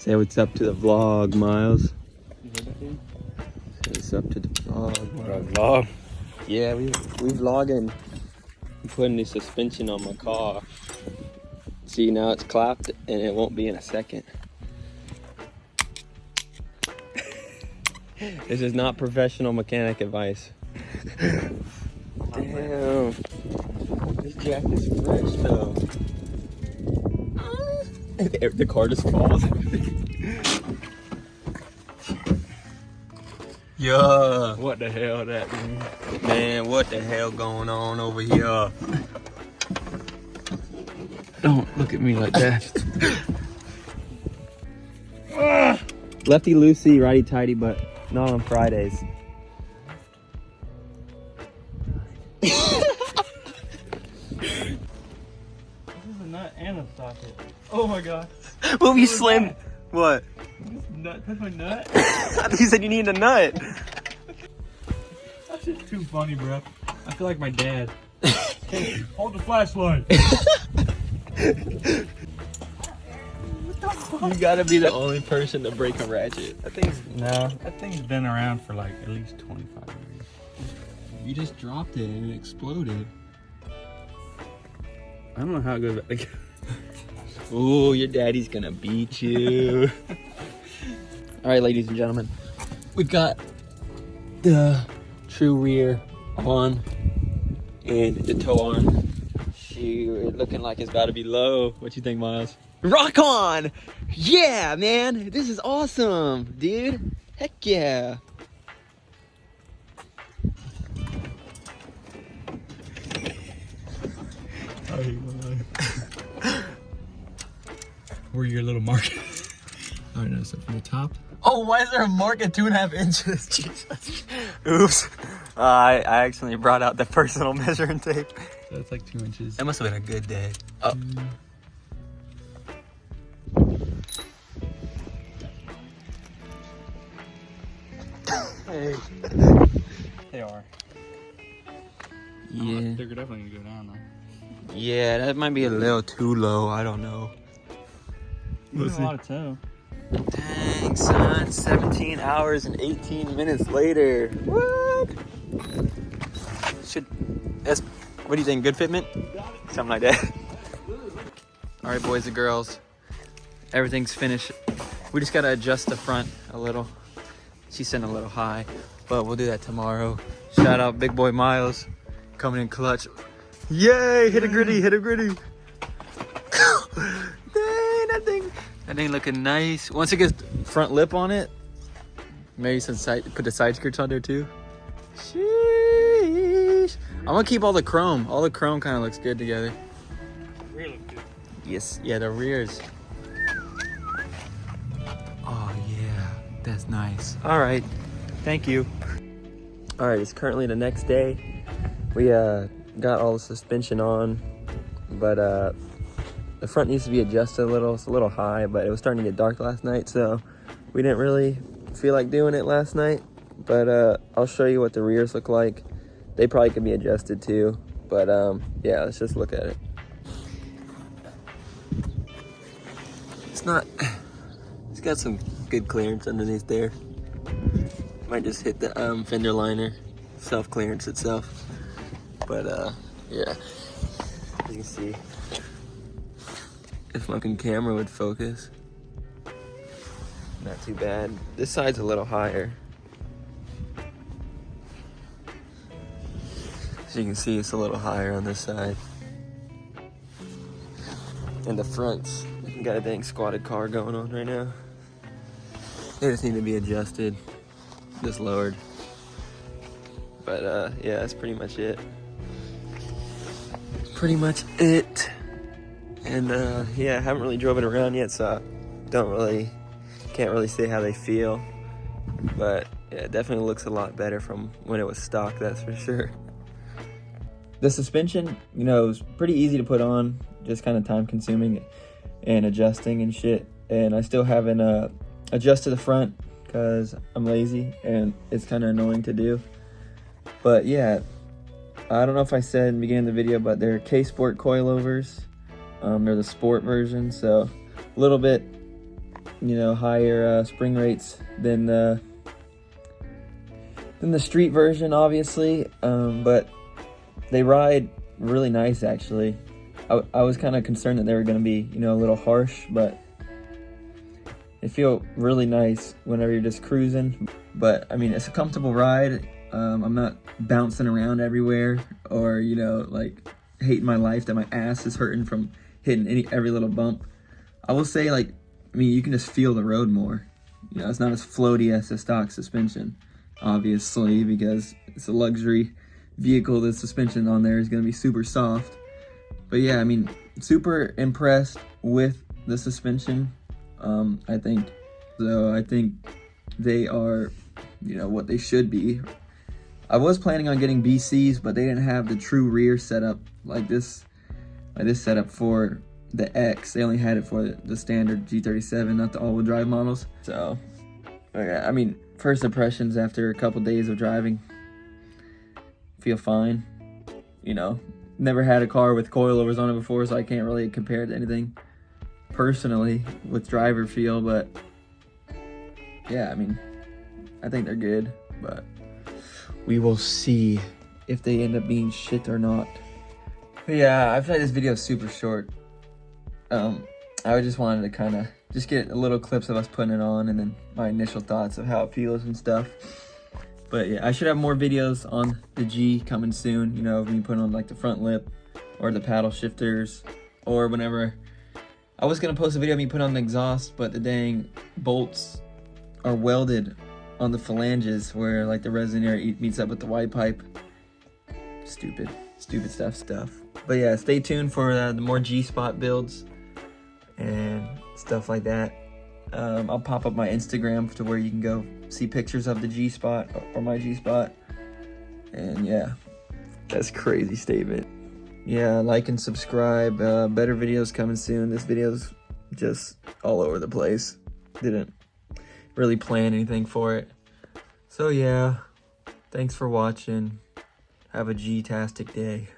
Say what's up to the vlog, Miles. Say what's up to the vlog. Vlog? Yeah, we vlogging. I'm putting the suspension on my car. See, now it's clapped and it won't be in a second. This is not professional mechanic advice. Damn. This jack is fresh though. The car just falls. Yeah. What the hell that mean? Man, what the hell going on over here? Don't look at me like that. Lefty loosey, righty tighty, but not on Fridays. This is a nut and a socket. Oh my god. Well, you slammed. What? This nut, that's my nut? You said you need a nut. That's just too funny, bro. I feel like my dad. Hey, hold the flashlight. You gotta be the only person to break a ratchet. That thing's been around for like at least 25 years. You just dropped it and it exploded. I don't know how it goes back. Ooh, your daddy's gonna beat you. All right, ladies and gentlemen, we got the true rear on and the tow arm. She looking like it's about to be low. What you think, Miles? Rock on! Yeah, man, this is awesome, dude. Heck yeah. Where your little mark? All right, now so from the top. Oh, why is there a mark at 2.5 inches? Jesus. Oops. I accidentally brought out the personal measuring tape. So it's like 2 inches. That must have been a good day. Oh. Hey. They are. Yeah. They're definitely gonna go down though. Yeah, that might be a little too low. I don't know. We'll a lot of tow. Dang, son. 17 hours and 18 minutes later. What? What do you think? Good fitment? Something like that. All right, boys and girls. Everything's finished. We just gotta adjust the front a little. She's sitting a little high, but we'll do that tomorrow. Shout out Big Boy Miles. Coming in clutch. Yay! Hit a gritty, hit a gritty. Dang, that thing looking nice. Once it gets front lip on it, maybe some put the side skirts on there too. Sheesh. I'm gonna keep all the chrome. All the chrome kind of looks good together. Rear looks good. Yes, yeah, the rears. Oh yeah, that's nice. All right, thank you. All right, it's currently the next day. We got all the suspension on, but the front needs to be adjusted a little. It's a little high, but it was starting to get dark last night, so we didn't really feel like doing it last night. But I'll show you what the rears look like. They probably could be adjusted too, but yeah, let's just look at it. It's got some good clearance underneath there. Might just hit the fender liner, self-clearance itself. But yeah, as you can see, if fucking camera would focus, not too bad. This side's a little higher. As you can see, it's a little higher on this side. And the fronts, you got a dang squatted car going on right now. They just need to be adjusted, just lowered. But yeah, that's pretty much it. Pretty much it. And yeah, I haven't really drove it around yet, so can't really say how they feel. But yeah, it definitely looks a lot better from when it was stock, that's for sure. The suspension, you know, it was pretty easy to put on, just kind of time consuming and adjusting and shit. And I still haven't adjusted the front because I'm lazy and it's kind of annoying to do. But yeah, I don't know if I said in the beginning of the video, but they're Ksport coilovers. They're the sport version, so a little bit you know, higher spring rates than the street version, obviously, but they ride really nice, actually. I was kind of concerned that they were going to be, you know, a little harsh, but they feel really nice whenever you're just cruising. But I mean, it's a comfortable ride. I'm not bouncing around everywhere, or, you know, like hating my life that my ass is hurting from hitting every little bump. I will say, like, I mean, you can just feel the road more. You know, it's not as floaty as the stock suspension, obviously, because it's a luxury vehicle. The suspension on there is going to be super soft. But yeah, I mean, super impressed with the suspension. I think they are, you know, what they should be. I was planning on getting BCs, but they didn't have the true rear setup like this setup for the X. They only had it for the standard G37, not the all-wheel drive models. So, okay, I mean, first impressions after a couple days of driving, feel fine. You know, never had a car with coilovers on it before, so I can't really compare it to anything personally with driver feel, but yeah, I mean, I think they're good, but we will see if they end up being shit or not. But yeah, I feel like this video is super short. I just wanted to kind of just get a little clips of us putting it on, and then my initial thoughts of how it feels and stuff. But yeah, I should have more videos on the G coming soon, you know, of me putting on like the front lip or the paddle shifters, or whenever. I was gonna post a video of me putting on the exhaust, but the dang bolts are welded on the phalanges where like the resin air meets up with the white pipe. Stupid stuff. But yeah, stay tuned for the more G-Spot builds and stuff like that. I'll pop up my Instagram to where you can go see pictures of the G-Spot or my G-Spot. And yeah, that's a crazy statement. Yeah, like and subscribe. Better videos coming soon. This video's just all over the place. Didn't really plan anything for it. So yeah, thanks for watching. Have a G-tastic day.